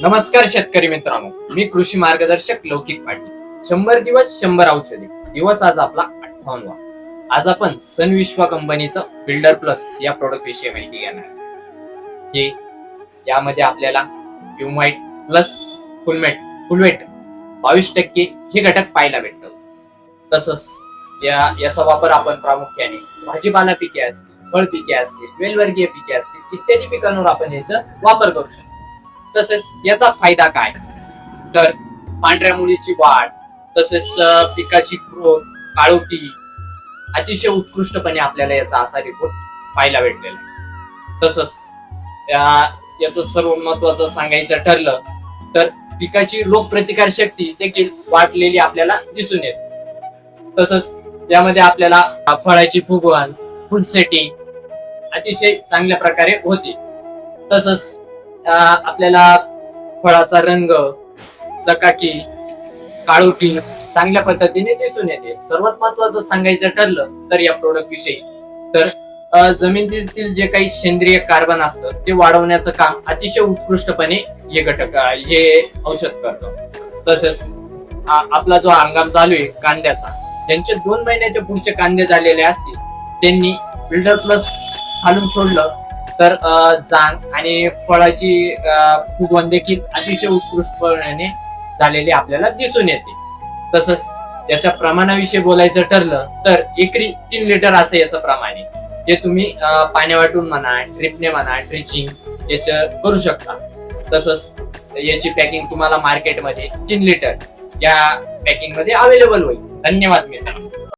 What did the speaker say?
नमस्कार शेतकरी मित्रांनो, मी कृषी मार्गदर्शक लौकिक पाटील. 100 दिवस 100 औषधी दिवस आज आपला 58वा. आज आपण सनविश्वा कंपनीचं बिल्डर प्लस या प्रोडक्ट विषयी माहिती घेणार आहे. यामध्ये आपल्याला ह्युमाइट प्लस फुलवेट 22% हे घटक पाहायला भेटतात. तसंच याचा वापर आपण प्रामुख्याने भाजीपाला पिके असतील, फळ पिके असतील, वेलवर्गीय पिके असतील इत्यादी पिकांवर आपण याचा वापर करू शकतो. तसेच याचा फायदा काय, तर पांढऱ्या मुळीची वाढ, तसेच पिकाची ग्रोथ, काळोखी अतिशय उत्कृष्टपणे आपल्याला याचा असा रिपोर्ट पाहायला भेटलेला आहे. तसंच याचं सर्व महत्वाचं सांगायचं ठरलं तर पिकाची रोगप्रतिकार शक्ती देखील वाढलेली आपल्याला दिसून येते. तसंच यामध्ये आपल्याला फळाची फुगवण, फुल सेटिंग अतिशय चांगल्या प्रकारे होते. तसंच आपल्याला फळाचा रंग, चकाकी, काळोखी चांगल्या पद्धतीने दिसून येते. सर्वात महत्वाचं सांगायचं ठरलं तर या प्रोडक्ट विषयी तर जमिनीतील जे काही सेंद्रिय कार्बन असतं ते वाढवण्याचं काम अतिशय उत्कृष्टपणे हे औषध करतं. तसेच आपला जो हंगाम चालू आहे कांद्याचा, ज्यांचे 2 महिन्याचे पुढचे कांदे झालेले असतील त्यांनी बिल्डर प्लस घालून सोडलं तर जांग आणि फळाची फुगवण देखील अतिशय उत्कृष्टपणे झालेली आपल्याला दिसून येते. तसंच याच्या प्रमाणाविषयी बोलायचं ठरलं तर एकरी 3 लिटर असं याचं प्रमाण आहे. जे तुम्ही पाण्या वाटून म्हणा, ड्रिपने म्हणा, ड्रिचिंग याचं करू शकता. तसंच याची पॅकिंग तुम्हाला मार्केटमध्ये 3 लिटर या पॅकिंग मध्ये अवेलेबल होईल. धन्यवाद मित्रांनो.